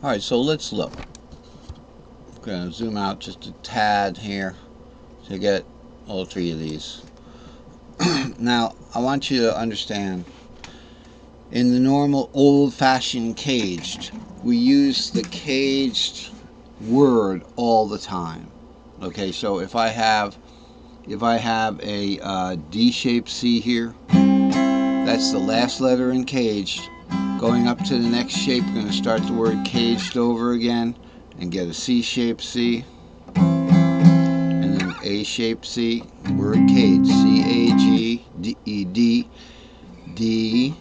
Alright, so let's look. I'm going to zoom out just a tad here to get all three of these. Now, I want you to understand, in the normal old-fashioned caged, we use the caged word all the time. Okay, so if I have a D-shaped C here, that's the last letter in caged. Going up to the next shape, we're going to start the word caged over again and get a C-shaped C, and then A-shaped C, word caged, C-A-G-E-D, D,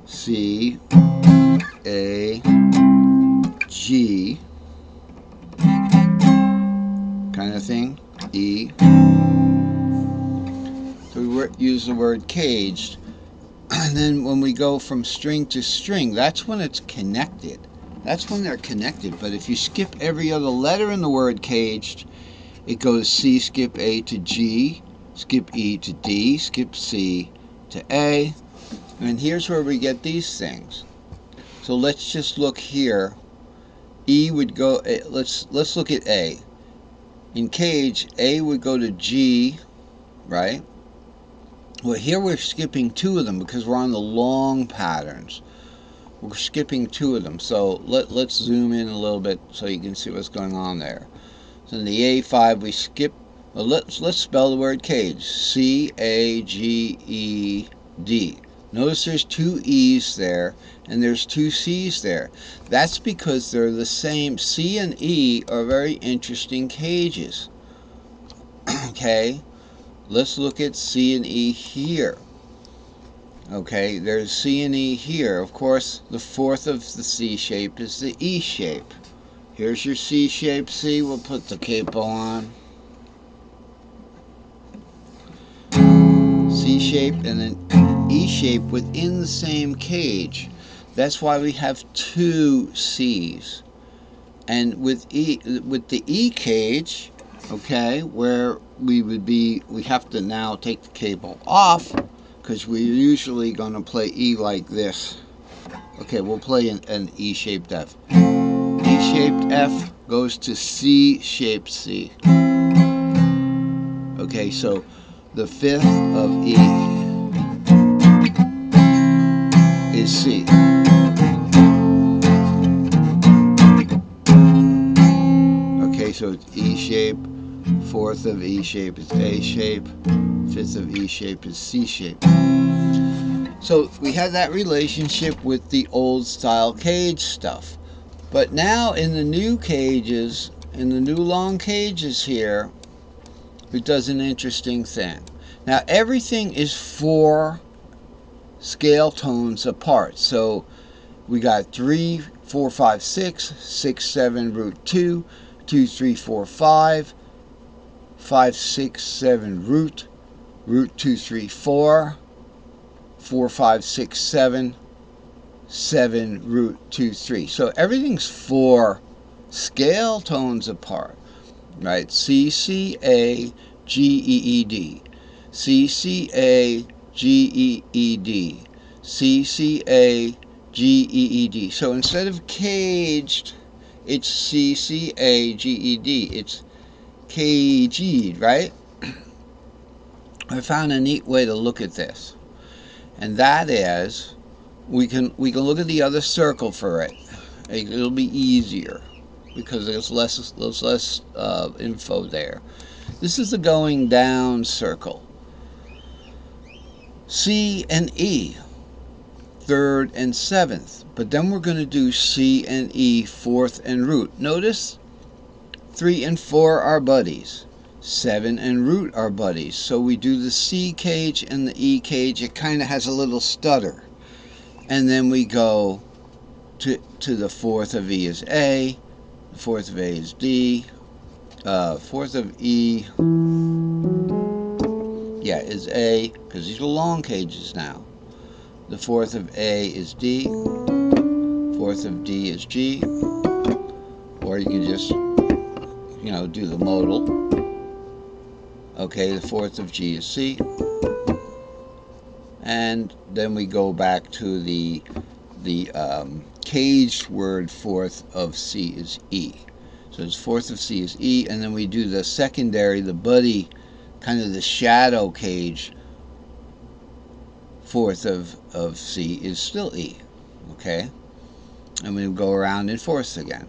C, A, G, kind of thing, E. So we use the word caged. And then when we go from string to string, that's when it's connected. That's when they're connected. But if you skip every other letter in the word caged, it goes C, skip A to G, skip E to D, skip C to A. And here's where we get these things. So let's just look here. E would go, let's look at A. In cage, A would go to G, right? Well, here we're skipping two of them because we're on the long patterns. We're skipping two of them. So let's zoom in a little bit so you can see what's going on there. So in the A5 we skip, well, let's spell the word cage. C-A-G-E-D. Notice there's two E's there and there's two C's there. That's because they're the same. C and E are very interesting cages. Okay? Let's look at C and E here. Okay, there's C and E here. Of course, the fourth of the C shape is the E shape. Here's your C shape C. We'll put the capo on. C shape and then E shape within the same cage. That's why we have two C's. And with the E cage, okay, where we have to now take the cable off because we're usually going to play E like this. Okay, we'll play an E-shaped F. E-shaped F goes to C-shaped C. Okay, so the fifth of E is C. Okay, so it's E shape. Fourth of E shape is A shape. Fifth of E shape is C shape. So we had that relationship with the old style cage stuff. But now in the new cages, in the new long cages here, it does an interesting thing. Now everything is 4 scale tones apart. So we got 3, 4, 5, 6, 6, 7, root 2, 2, 3, 4, 5, 5, 6, 7, root 2, 3, 4, 4, 5, 6, 7, 7, root 2, 3. So everything's 4 scale tones apart, right? C, C, A, G, E, E, D. C, C, A, G, E, E, D. C, C, A, G, E, E, D. So instead of caged, it's C, C, A, G, E, D. It's CCAGEED, right? I found a neat way to look at this, and that is we can look at the other circle for it. It'll be easier because there's less info there. This is the going down circle. C and E, 3rd and 7th, but then we're going to do C and E, 4th and root. Notice 3 and 4 are buddies. 7 and root are buddies. So we do the C cage and the E cage. It kind of has a little stutter. And then we go to the 4th of E is A, the 4th of A is D, 4th of E, yeah, is A, because these are long cages now. The 4th of A is D, 4th of D is G, or you can just, you know, do the modal. Okay, the 4th of G is C. And then we go back to the caged word fourth of C is E. So it's fourth of C is E, and then we do the secondary, the buddy, kind of the shadow cage fourth of C is still E. Okay? And we go around in fourths again.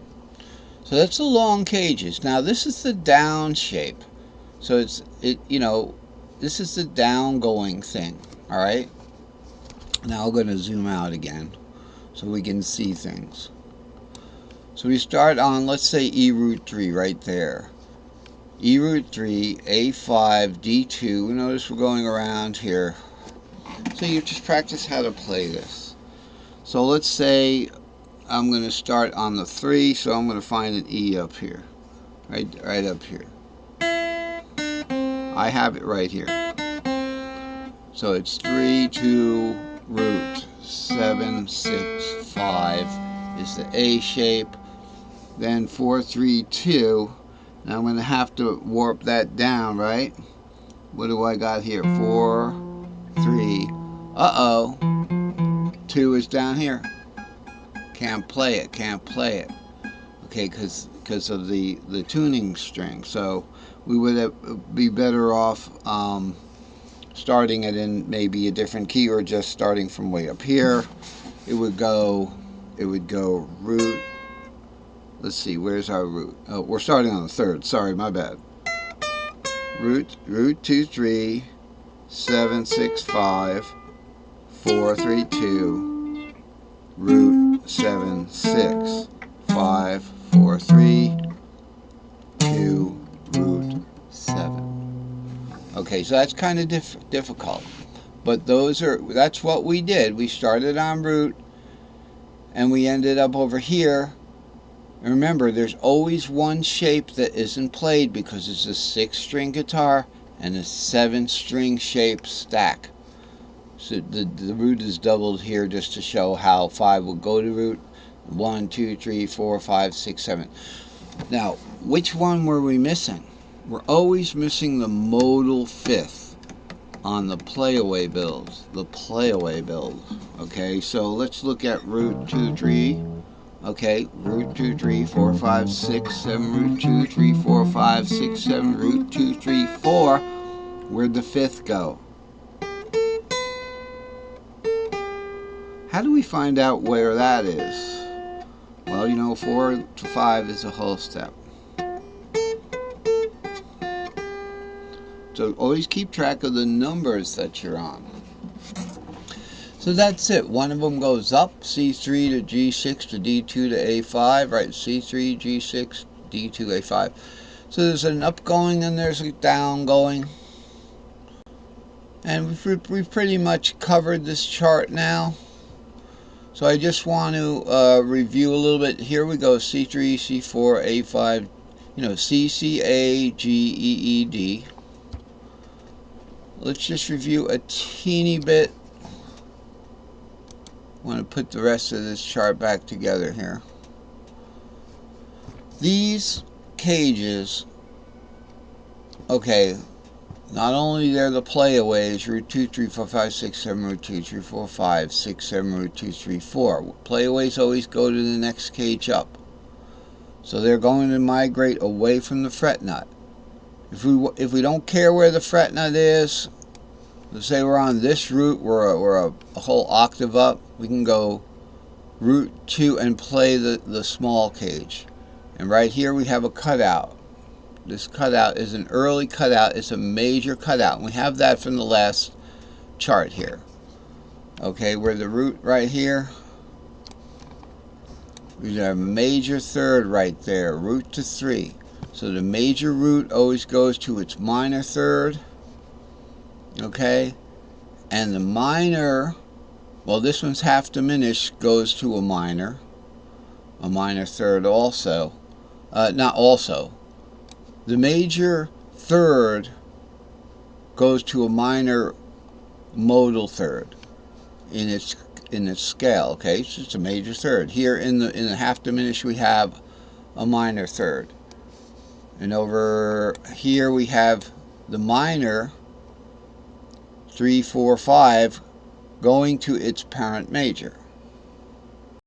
So that's the long cages. Now this is the down shape. So this is the down going thing. Alright? Now I'm going to zoom out again so we can see things. So we start on, let's say, E root 3 right there. E root 3, A5, D2. Notice we're going around here. So you just practice how to play this. So let's say I'm going to start on the 3, so I'm going to find an E up here. Right up here. I have it right here. So it's 3, 2, root, 7, 6, 5 is the A shape. Then 4, 3, 2. Now I'm going to have to warp that down, right? What do I got here? 4, 3. Uh-oh. 2 is down here. Can't play it. Okay, because of the tuning string. So we would be better off starting it in maybe a different key, or just starting from way up here. It would go root. Let's see, where's our root? Oh, we're starting on the 3rd. Sorry, my bad. Root 2, 3, 7, 6, 5, 4, 3, 2, root 7, 6, 5, 4, 3, 2, root 7. Okay, so that's kind of difficult, but that's what we did. We started on root, and we ended up over here. And remember, there's always one shape that isn't played because it's a 6-string guitar and a 7-string shape stack. So the root is doubled here just to show how 5 will go to root. 1, 2, 3, 4, 5, 6, 7. Now, which one were we missing? We're always missing the modal 5th on the PllayAway build. Okay, so let's look at root 2, 3. Okay, root 2, 3, 4, 5, 6, 7, root 2, 3, 4, 5, 6, 7, root 2, 3, 4. Where'd the 5th go? How do we find out where that is? Well, 4 to 5 is a whole step. So always keep track of the numbers that you're on. So that's it. One of them goes up, C3 to G6 to D2 to A5, right? C3, G6, D2, A5. So there's an up going and there's a down going. And we've pretty much covered this chart now. So I just want to review a little bit. Here we go, C3, C4, A5, C, C, A, G, E, E, D. Let's just review a teeny bit. I want to put the rest of this chart back together here. These cages, okay, not only they're the PllayAways, root 2, 3, 4, 5, 6, 7, root 2, 3, 4, 5, 6, 7, root 2, 3, 4. PllayAways always go to the next cage up. So they're going to migrate away from the fret nut. If we don't care where the fret nut is, let's say we're on this root, we're a whole octave up, we can go root 2 and play the small cage. And right here we have a cutout. This cutout is an early cutout, it's a major cutout. And we have that from the last chart here. Okay, where the root right here, we have a major 3rd right there, root to 3. So the major root always goes to its minor 3rd. Okay, and the minor, well, this one's half diminished, goes to a minor 3rd also. Not also. The major 3rd goes to a minor modal 3rd in its scale. Okay, so it's a major 3rd. Here in the half diminished we have a minor 3rd, and over here we have the minor 3, 4, 5 going to its parent major.